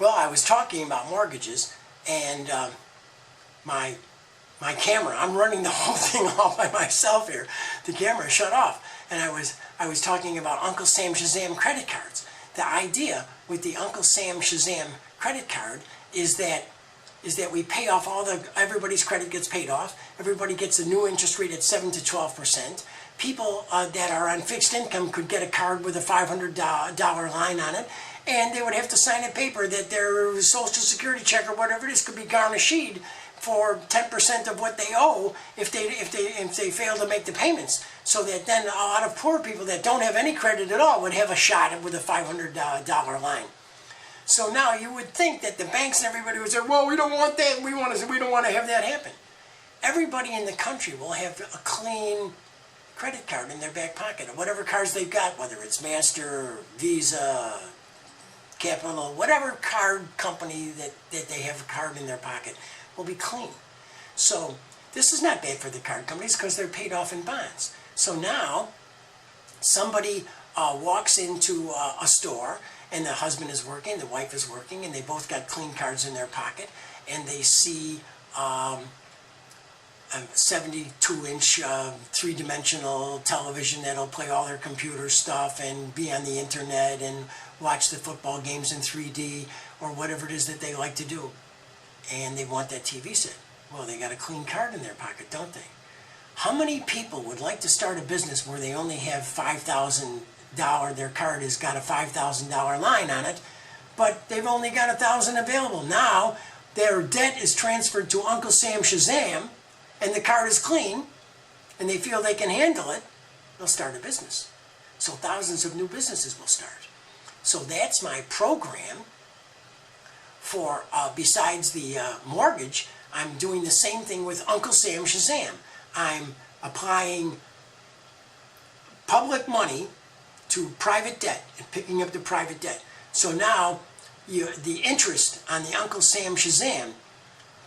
Well, I was talking about mortgages, and my camera, I'm running the whole thing all by myself here. The camera shut off, and I was talking about Uncle Sam Shazam credit cards. The idea with the Uncle Sam Shazam credit card is that we pay off everybody's credit gets paid off. Everybody gets a new interest rate at 7 to 12%. People that are on fixed income could get a card with a $500 line on it, and they would have to sign a paper that their Social Security check or whatever it is could be garnished for 10% of what they owe if they fail to make the payments. So that then a lot of poor people that don't have any credit at all would have a shot with a $500 line. So now you would think that the banks and everybody would say, well, we don't want that. We don't want to have that happen. Everybody in the country will have a clean credit card in their back pocket, or whatever cards they've got, whether it's Master, Visa, Capital, whatever card company that they have a card in their pocket will be clean. So this is not bad for the card companies because they're paid off in bonds. So now somebody walks into a store, and the husband is working, the wife is working, and they both got clean cards in their pocket, and they see a 72-inch three-dimensional television that'll play all their computer stuff and be on the internet and watch the football games in 3D or whatever it is that they like to do. And they want that TV set. Well, they got a clean card in their pocket, don't they? How many people would like to start a business where they only have $5,000, their card has got a $5,000 line on it, but they've only got $1,000 available? Now, their debt is transferred to Uncle Sam Shazam, and the card is clean, and they feel they can handle it, they'll start a business. So thousands of new businesses will start. So that's my program for, besides the mortgage, I'm doing the same thing with Uncle Sam Shazam. I'm applying public money to private debt and picking up the private debt. So now the interest on the Uncle Sam Shazam,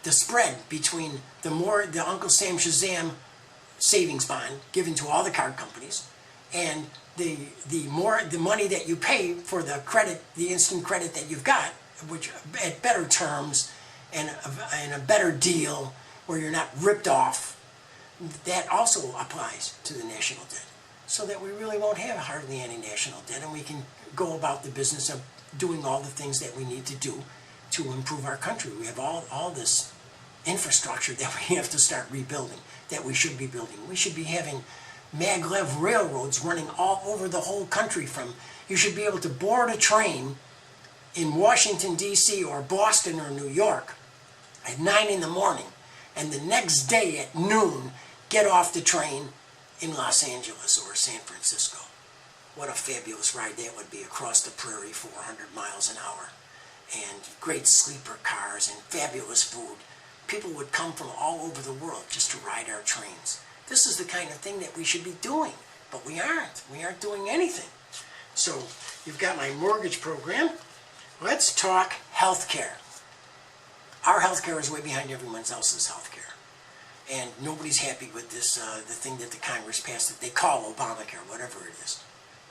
the spread between the Uncle Sam Shazam savings bond given to all the card companies and the money that you pay for the credit, the instant credit that you've got, which at better terms and a better deal where you're not ripped off, that also applies to the national debt. So that we really won't have hardly any national debt, and we can go about the business of doing all the things that we need to do to improve our country. We have all this infrastructure that we have to start rebuilding, that we should be building. We should be having maglev railroads running all over the whole country. You should be able to board a train in Washington, D.C. or Boston or New York at 9 in the morning, and the next day at noon get off the train in Los Angeles or San Francisco. What a fabulous ride that would be across the prairie, 400 miles an hour, and great sleeper cars and fabulous food. People would come from all over the world just to ride our trains. This is the kind of thing that we should be doing, but we aren't. We aren't doing anything. So you've got my mortgage program. Let's talk healthcare. Our healthcare is way behind everyone else's healthcare. And nobody's happy with this, the thing that the Congress passed that they call Obamacare, whatever it is.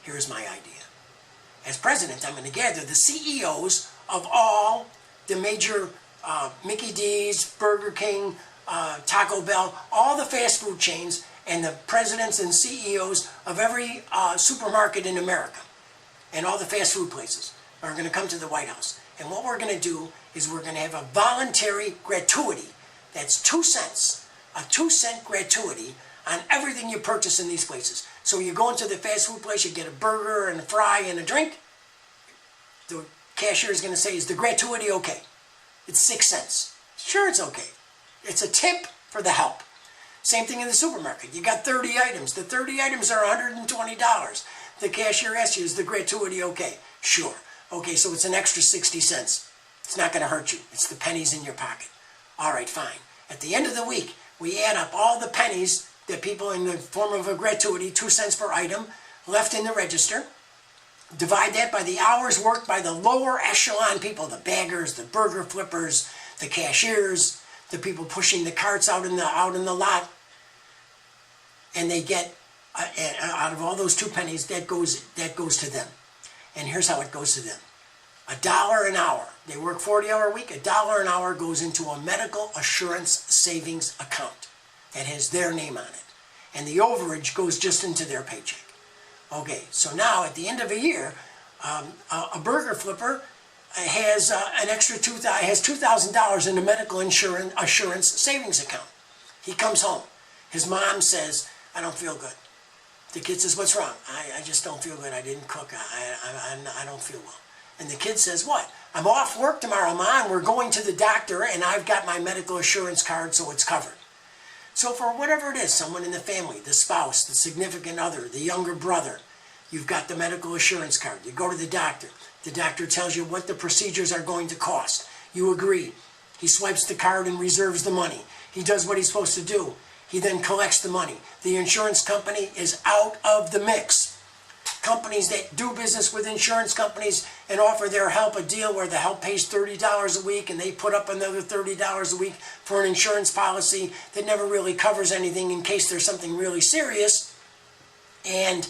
Here's my idea. As president, I'm going to gather the CEOs of all the major Mickey D's, Burger King, Taco Bell, all the fast food chains, and the presidents and CEOs of every supermarket in America, and all the fast food places are going to come to the White House. And what we're going to do is we're going to have a voluntary gratuity. That's 2 cents. A 2-cent gratuity on everything you purchase in these places. So you go into the fast food place, you get a burger and a fry and a drink. The cashier is going to say, is the gratuity okay? It's 6 cents. Sure, it's okay. It's a tip for the help. Same thing in the supermarket. You got 30 items. The 30 items are $120. The cashier asks you, is the gratuity okay? Sure. Okay, so it's an extra 60 cents. It's not going to hurt you. It's the pennies in your pocket. All right, fine. At the end of the week, we add up all the pennies that people in the form of a gratuity, 2 cents per item, left in the register. Divide that by the hours worked by the lower echelon people, the baggers, the burger flippers, the cashiers, the people pushing the carts out in the lot. And they get, out of all those 2 pennies, that goes to them. And here's how it goes to them. $1 an hour. They work 40-hour a week. $1 an hour goes into a medical assurance savings account that has their name on it. And the overage goes just into their paycheck. Okay, so now at the end of a year, a burger flipper has an extra $2,000 in the medical assurance savings account. He comes home. His mom says, I don't feel good. The kid says, what's wrong? I just don't feel good. I didn't cook. I don't feel well. And the kid says, what? I'm off work tomorrow, Mom. We're going to the doctor, and I've got my medical assurance card, so it's covered. So for whatever it is, someone in the family, the spouse, the significant other, the younger brother, you've got the medical assurance card. You go to the doctor. The doctor tells you what the procedures are going to cost. You agree. He swipes the card and reserves the money. He does what he's supposed to do. He then collects the money. The insurance company is out of the mix. Companies that do business with insurance companies and offer their help a deal where the help pays $30 a week and they put up another $30 a week for an insurance policy that never really covers anything in case there's something really serious. And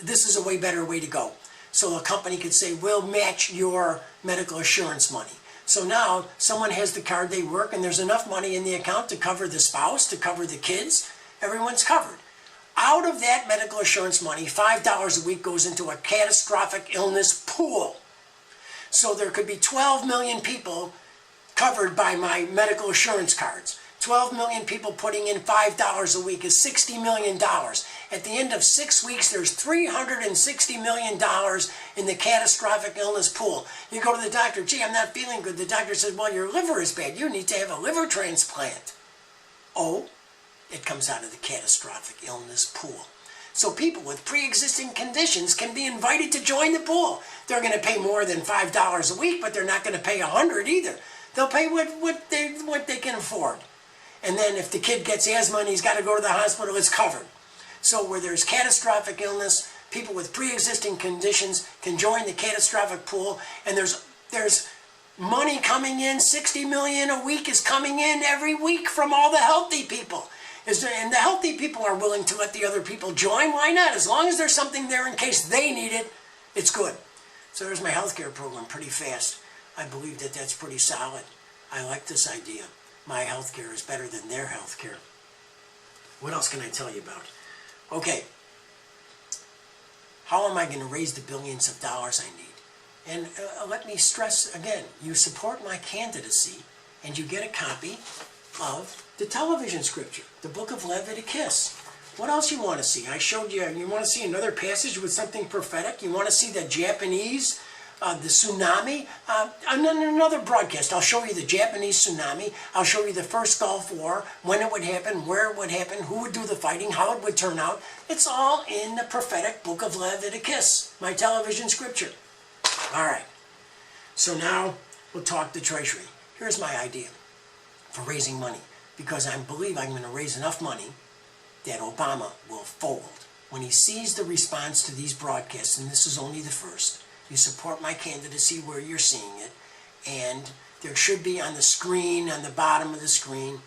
this is a way better way to go. So a company could say, we'll match your medical assurance money. So now someone has the card, they work, and there's enough money in the account to cover the spouse, to cover the kids. Everyone's covered. Out of that medical assurance money, $5 a week goes into a catastrophic illness pool. So there could be 12 million people covered by my medical assurance cards. 12 million people putting in $5 a week is $60 million. At the end of 6 weeks, there's $360 million in the catastrophic illness pool. You go to the doctor, gee, I'm not feeling good. The doctor says, well, your liver is bad. You need to have a liver transplant. Oh, it comes out of the catastrophic illness pool. So people with pre-existing conditions can be invited to join the pool. They're going to pay more than $5 a week, but they're not going to pay $100 either. They'll pay what they can afford. And then if the kid gets asthma and he's got to go to the hospital, it's covered. So where there's catastrophic illness, people with pre-existing conditions can join the catastrophic pool, and there's money coming in. $60 million a week is coming in every week from all the healthy people. And the healthy people are willing to let the other people join. Why not? As long as there's something there in case they need it, it's good. So there's my healthcare program, pretty fast. I believe that that's pretty solid. I like this idea. My healthcare is better than their healthcare. What else can I tell you about? Okay. How am I going to raise the billions of dollars I need? And let me stress again, you support my candidacy and you get a copy of the television scripture, the book of Leviticus. What else you want to see? I showed you, you want to see another passage with something prophetic? You want to see the Japanese, the tsunami? Another broadcast, I'll show you the Japanese tsunami. I'll show you the first Gulf War, when it would happen, where it would happen, who would do the fighting, how it would turn out. It's all in the prophetic book of Leviticus, my television scripture. All right, so now we'll talk the treasury. Here's my idea for raising money, because I believe I'm going to raise enough money that Obama will fold. When he sees the response to these broadcasts, and this is only the first, you support my candidacy where you're seeing it, and there should be on the screen, on the bottom of the screen,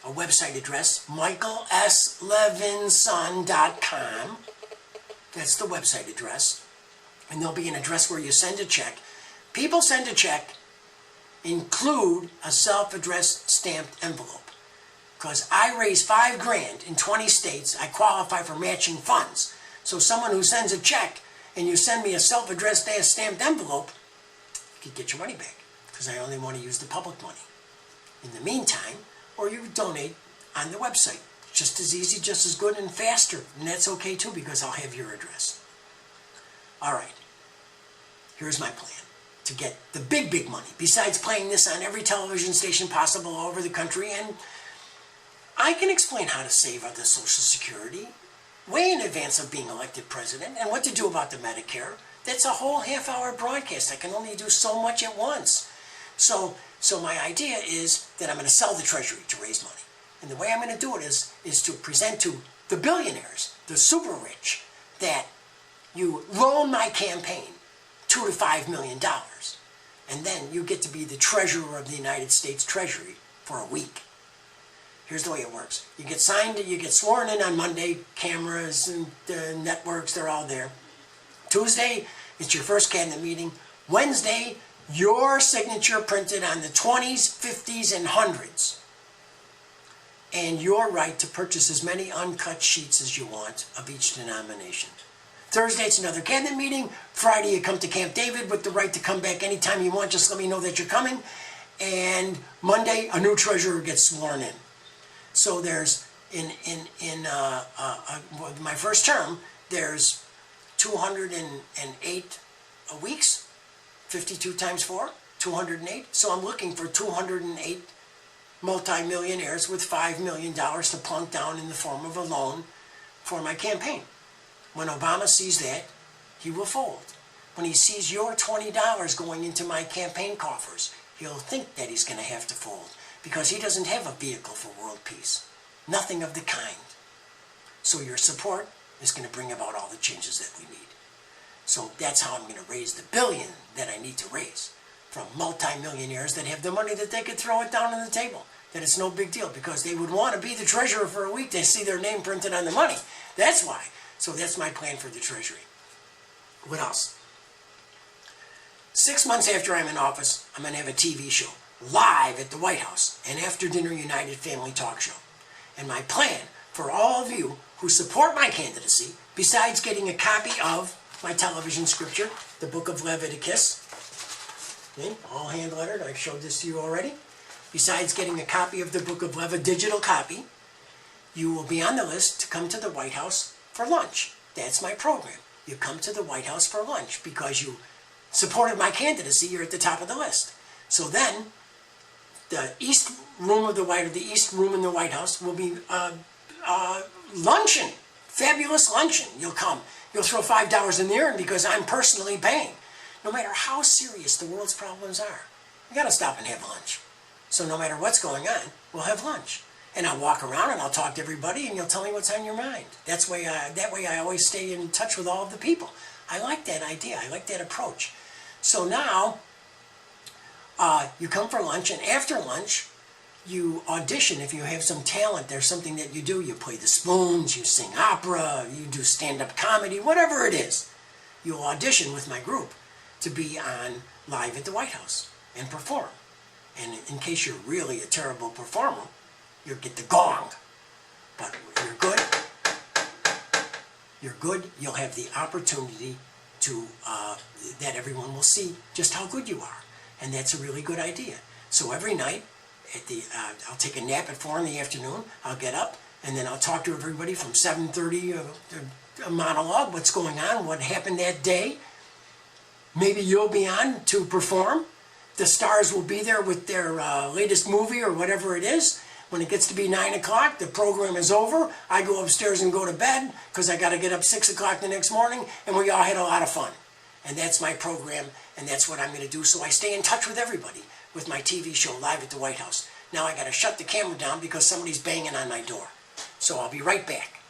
a website address, michaelslevinson.com. That's the website address. And there'll be an address where you send a check. People send a check, include a self-addressed stamped envelope. Because I raise $5,000 in 20 states, I qualify for matching funds. So someone who sends a check and you send me a self-addressed stamped envelope, you can get your money back, because I only want to use the public money. In the meantime, or you donate on the website. Just as easy, just as good, and faster. And that's okay too, because I'll have your address. All right. Here's my plan to get the big money, besides playing this on every television station possible all over the country. And I can explain how to save on the Social Security way in advance of being elected president, and what to do about the Medicare. That's a whole half-hour broadcast. I can only do so much at once. So my idea is that I'm going to sell the Treasury to raise money. And the way I'm going to do it is to present to the billionaires, the super rich, that you loan my campaign $2 to $5 million, and then you get to be the treasurer of the United States Treasury for a week. Here's the way it works. You get signed, you get sworn in on Monday, cameras and networks, they're all there. Tuesday, It's your first cabinet meeting. Wednesday, your signature printed on the 20s, 50s, and 100s. And your right to purchase as many uncut sheets as you want of each denomination. Thursday, it's another cabinet meeting. Friday, you come to Camp David with the right to come back anytime you want. Just let me know that you're coming. And Monday, a new treasurer gets sworn in. So there's, in my first term, there's 208 weeks, 52 times 4, 208. So I'm looking for 208 multimillionaires with $5 million to plunk down in the form of a loan for my campaign. When Obama sees that, he will fold. When he sees your $20 going into my campaign coffers, he'll think that he's going to have to fold because he doesn't have a vehicle for world peace. Nothing of the kind. So your support is going to bring about all the changes that we need. So that's how I'm going to raise the billion that I need to raise from multimillionaires that have the money that they could throw it down on the table. That it's no big deal because they would want to be the treasurer for a week. They see their name printed on the money. That's why. So that's my plan for the Treasury. What else? 6 months after I'm in office, I'm going to have a TV show, live at the White House, an after-dinner United Family talk show. And my plan for all of you who support my candidacy, besides getting a copy of my television scripture, the book of Leviticus, okay, all hand-lettered, I've showed this to you already. Besides getting a copy of the book of Lev, a digital copy, you will be on the list to come to the White House for lunch. That's my program. You come to the White House for lunch because you supported my candidacy. You're at the top of the list. So then, the east room of the the east room in the White House will be luncheon, fabulous luncheon. You'll come. You'll throw $5 in there, and because I'm personally paying, no matter how serious the world's problems are, you got to stop and have lunch. So no matter what's going on, we'll have lunch. And I'll walk around and I'll talk to everybody and you'll tell me what's on your mind. That way I always stay in touch with all of the people. I like that idea. I like that approach. So now, you come for lunch, and after lunch, you audition. If you have some talent, there's something that you do. You play the spoons, you sing opera, you do stand-up comedy, whatever it is. You'll audition with my group to be on live at the White House and perform. And in case you're really a terrible performer, you'll get the gong. But you're good, you'll have the opportunity to, that everyone will see just how good you are. And that's a really good idea. So every night, I'll take a nap at 4 in the afternoon, I'll get up, and then I'll talk to everybody from 7:30, a monologue, what's going on, what happened that day. Maybe you'll be on to perform. The stars will be there with their latest movie or whatever it is. When it gets to be 9 o'clock, the program is over. I go upstairs and go to bed because I got to get up 6 o'clock the next morning, and we all had a lot of fun. And that's my program, and that's what I'm going to do. So I stay in touch with everybody with my TV show live at the White House. Now I got to shut the camera down because somebody's banging on my door. So I'll be right back.